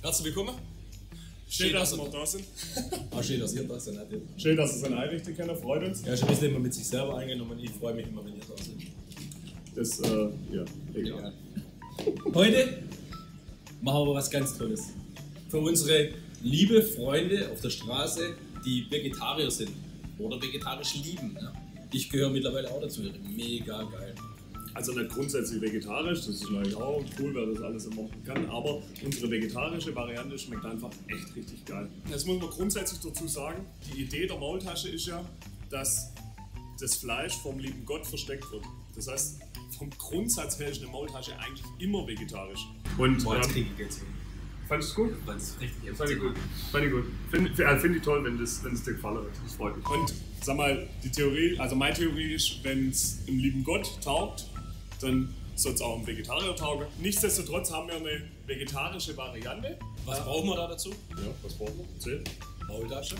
Herzlich willkommen. Schön, dass wir da sind. Schön, dass ihr da seid. Schön, dass ihr es einrichten können, freut uns. Ja, schon ein bisschen immer mit sich selber eingenommen. Ich freue mich immer, wenn ihr da seid. Das, ja, egal. Heute machen wir was ganz Tolles. Für unsere liebe Freunde auf der Straße, die Vegetarier sind oder vegetarisch lieben. Ne? Ich gehöre mittlerweile auch dazu. Mega geil. Also nicht grundsätzlich vegetarisch, das ist natürlich auch cool, wer das alles immer machen kann, aber unsere vegetarische Variante schmeckt einfach echt richtig geil. Jetzt muss man grundsätzlich dazu sagen, die Idee der Maultasche ist ja, dass das Fleisch vom lieben Gott versteckt wird. Das heißt, vom Grundsatz her ist eine Maultasche eigentlich immer vegetarisch. Und Jetzt kriege ich jetzt hin. fandest du es gut? Richtig Fand ich gut. Fand ich gut. Find ich toll, wenn es dir gefallen hat. Das freut mich. Und sag mal, die Theorie, also meine Theorie ist, wenn es im lieben Gott taugt, dann soll es auch im Vegetarier taugen. Nichtsdestotrotz haben wir eine vegetarische Variante. Was brauchen wir da dazu? Ja, was brauchen wir? Erzähl. Maultasche.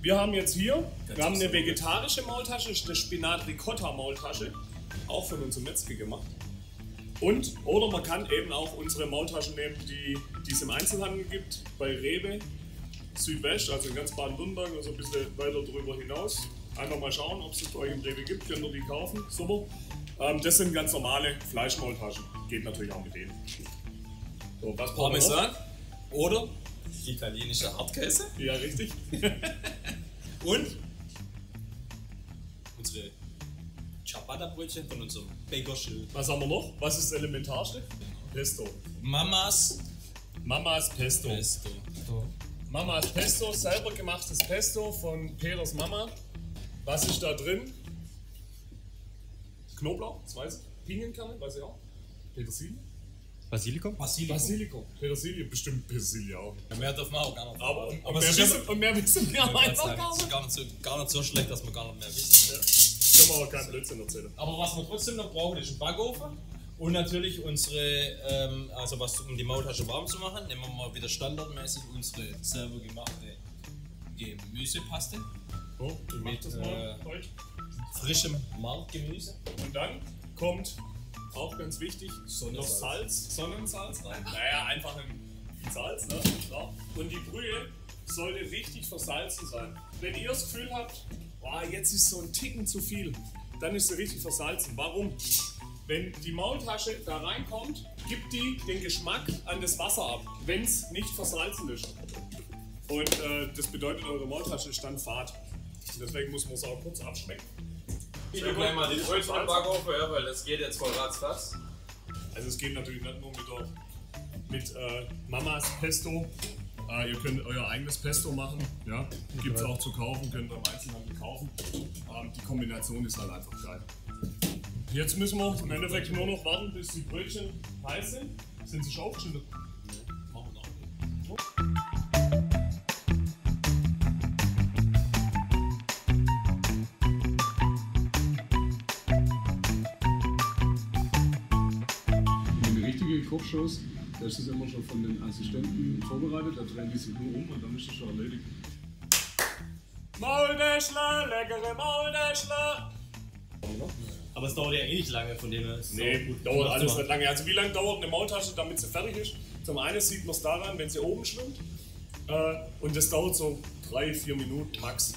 Wir haben jetzt hier, Ganz wir haben eine extra. vegetarische Maultasche, das ist eine Spinat-Ricotta-Maultasche, auch von unserem Metzger gemacht. Und, oder man kann eben auch unsere Maultaschen nehmen, die es im Einzelhandel gibt, bei Rewe, Südwest, also in ganz Baden-Württemberg, also ein bisschen weiter drüber hinaus. Einfach mal schauen, ob es das bei euch im Rewe gibt, könnt ihr die kaufen, super. Das sind ganz normale Fleischmaultaschen, geht natürlich auch mit denen. So, was brauchen wir noch? Parmesan oder italienischer Hartkäse. Ja, richtig. Und unsere Ciabatta-Brötchen von unserem Bäckerschild. Was haben wir noch? Was ist das Elementarste? Pesto. Mamas Mamas Pesto. Pesto. Mamas Pesto, selber gemachtes Pesto von Peters Mama. Was ist da drin? Knoblauch, das weiß ich. Pinienkerne, weiß ich auch. Petersilie? Basilikum? Basilikum. Petersilie, bestimmt Petersilie auch. Ja, mehr dürfen wir auch gar nicht. Aber, Aber mehr es ist wissen, und mehr wissen wir einfach gar es ist nicht. gar nicht so schlecht, dass wir gar nicht mehr wissen. Können wir aber keinen Blödsinn erzählen. Aber was wir trotzdem noch brauchen, ist ein Backofen. Und natürlich unsere, also was um die Maultasche warm zu machen, nehmen wir mal wieder standardmäßig unsere selber gemachte Gemüsepaste. So, ich mach das mal heute. Frischem Marktgemüse. Und dann kommt, auch ganz wichtig, noch Sonnensalz. Salz, Sonnensalz rein. Naja, einfach ein Salz, ne? Klar. Und die Brühe sollte richtig versalzen sein. Wenn ihr das Gefühl habt, boah, jetzt ist so ein Ticken zu viel, dann ist sie richtig versalzen. Warum? Wenn die Maultasche da reinkommt, gibt die den Geschmack an das Wasser ab, wenn es nicht versalzen ist. Und das bedeutet, eure Maultasche ist dann fad. Deswegen muss man es auch kurz abschmecken. Ich will gleich mal die Brötchen im Backofen, ja, weil das geht jetzt voll ratzfatz. Also es geht natürlich nicht nur mit Mamas Pesto. Ihr könnt euer eigenes Pesto machen. Ja? Gibt es auch zu kaufen, könnt ihr im Einzelhandel kaufen. Die Kombination ist halt einfach geil. Jetzt müssen wir im Endeffekt nur noch warten, bis die Brötchen heiß sind. Sind sie schon aufgeschnitten? Machen wir noch. Eine richtige Kochshows, da ist das immer schon von den Assistenten vorbereitet, da drehen die sich nur um und dann ist das schon erledigt. Maultäschler, leckere Maultäschler! Aber es dauert ja eh nicht lange, von dem her ist es Nee, auch gut. dauert alles nicht lange. Also wie lange dauert eine Maultasche, damit sie fertig ist? Zum einen sieht man es daran, wenn sie oben schwimmt. Und das dauert so 3-4 Minuten max.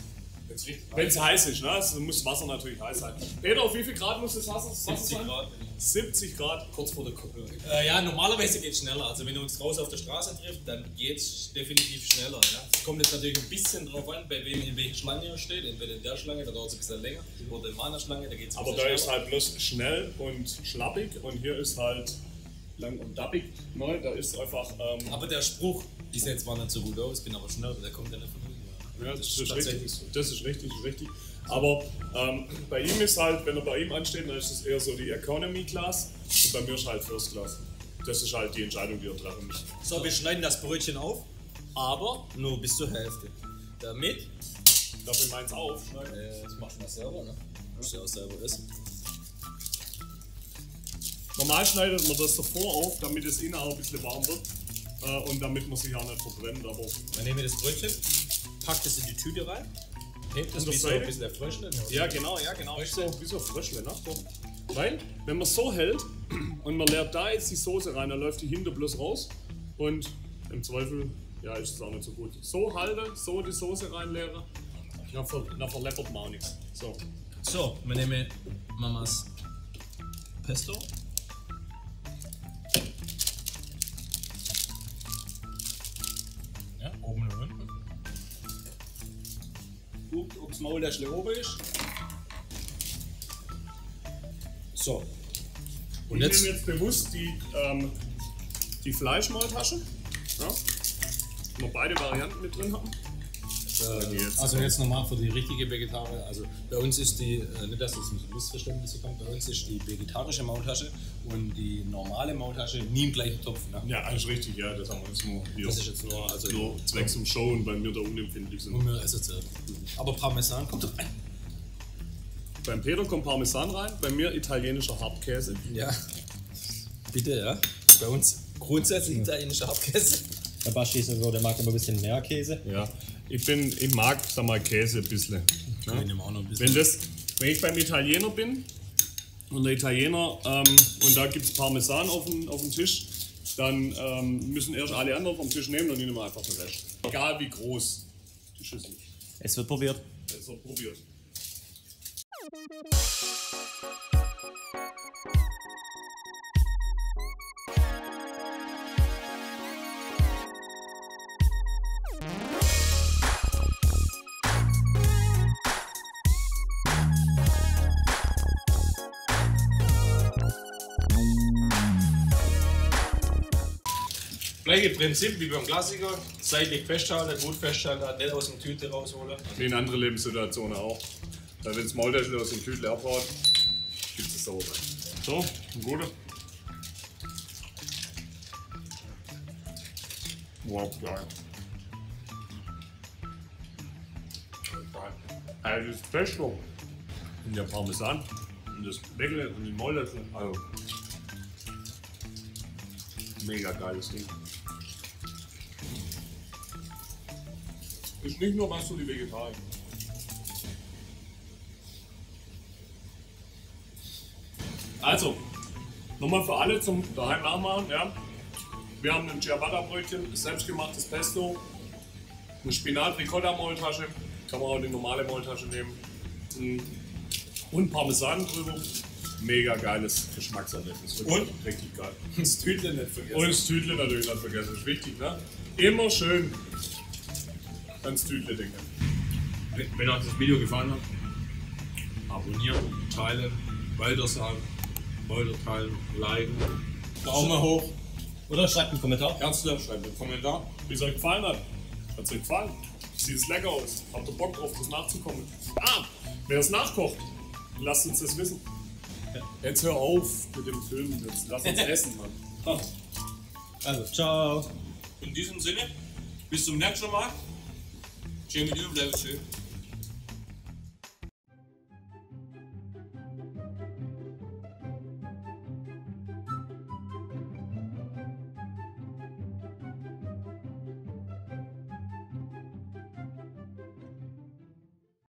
Wenn es heiß ist, ne? Also muss das Wasser natürlich heiß sein. Peter, auf wie viel Grad muss das Wasser 70 sein? Grad. 70 Grad. Kurz vor der Kuppel. Ja, normalerweise geht es schneller. Also wenn ihr uns draußen auf der Straße trifft, dann geht es definitiv schneller. Ja? Es kommt jetzt natürlich ein bisschen drauf an, bei wem in welcher Schlange ihr steht. Entweder in der Schlange, da dauert es ein bisschen länger, oder in meiner Schlange, da geht es ein Aber bisschen da ist schneller. halt bloß schnell und schlappig und hier ist halt lang und dappig. Ne? Da ist einfach. Aber der Spruch, ich sehe zwar nicht so gut aus, bin aber schnell, der kommt ja nicht von mir. Ja, das ist tatsächlich richtig. so. Das ist richtig. Aber bei ihm ist halt, wenn er bei ihm ansteht, dann ist es eher so die Economy Class und bei mir ist halt First Class. Das ist halt die Entscheidung, die er treffen muss. So, wir schneiden das Brötchen auf, aber nur bis zur Hälfte. Damit, Darf ich meins aufschneiden? das machst du mal selber, ne? Musst du ja auch selber essen. Normal schneidet man das davor auf, damit es innen auch ein bisschen warm wird und damit man sich auch nicht verbrennt. Aber Dann nehmen wir das Brötchen, packt es in die Tüte rein, hebt es Und das wie so Seite? ein bisschen der Fröschle. ja, genau. Wie so Fröschle, ne? So. Weil, wenn man es so hält und man leert da jetzt die Soße rein, dann läuft die hinter bloß raus und im Zweifel ja, ist es auch nicht so gut. So halte, so die Soße reinleere, dann verleppert man auch nichts. So. So, wir nehmen Mamas Pesto. Ja, oben und unten. Guckt, ob das Maultäschchen oben ist. So. Und Ich jetzt, nehme jetzt bewusst die Fleischmaultasche. Ja. Wir beide Varianten mit drin haben. also jetzt nochmal für die richtige Vegetarier. Also bei uns ist die, nicht dass es ein Missverständnis kommt, bei uns ist die vegetarische Maultasche und die normale Maultasche nie im gleichen Topf. Ne? Ja, alles richtig, ja, das haben wir jetzt nur hier. Das ist jetzt nur, also Nur zwecks zum Showen, weil wir da unempfindlich sind. nur assoziiert. Aber Parmesan kommt doch rein. Beim Peter kommt Parmesan rein, bei mir italienischer Hartkäse. Ja. Bitte, ja. Bei uns grundsätzlich italienischer Hartkäse. Der Baschi ist so, der mag aber ein bisschen mehr Käse. Ja, ich mag, sag mal, Käse ein bisschen. Ich nehme auch noch ein bisschen. Wenn ich beim Italiener bin und der Italiener und da gibt es Parmesan auf dem Tisch, dann müssen erst alle anderen vom Tisch nehmen und ich nehme einfach den Rest. Egal wie groß die Schüssel ist. Es wird probiert. Jetzt wird probiert. Gleiche Prinzip wie beim Klassiker. Seitlich festhalten, gut festhalten, nicht aus der Tüte rausholen. Wie in anderen Lebenssituationen auch. Wenn das Maultäschchen aus dem Tütel abhaut, gibt es sauber. So, ein guter. Wow, geil. Also das Pesto und der Parmesan und das Bäckle und die Maultäschchen, also mega geiles Ding. Ist nicht nur was für die Vegetarier. Also, nochmal für alle zum daheim nachmachen. Ja. Wir haben ein Ciabatta-Brötchen, selbstgemachtes Pesto, eine Spinat-Ricotta-Maultasche, kann man auch die normale Maultasche nehmen, und Parmesan drüber. Mega geiles Geschmackserlebnis. Und richtig geil. Das Tütchen nicht vergessen. Und das Tütle natürlich nicht vergessen, das ist wichtig, ne? Immer schön ans Tütle denken. Wenn euch das Video gefallen hat, abonnieren, teilen, weitersagen, weiterteilen, liken. Daumen hoch. Oder schreibt einen Kommentar. Ernsthaft, schreibt einen Kommentar. Wie es euch gefallen hat. Hat es euch gefallen? Sieht es lecker aus? Habt ihr Bock drauf, das nachzukommen? Wer es nachkocht, lasst uns das wissen. Jetzt hör auf mit dem Filmen, jetzt lass uns essen, Mann. Also, ciao. In diesem Sinne, bis zum nächsten Mal. Schön mit dir, bleibt schön.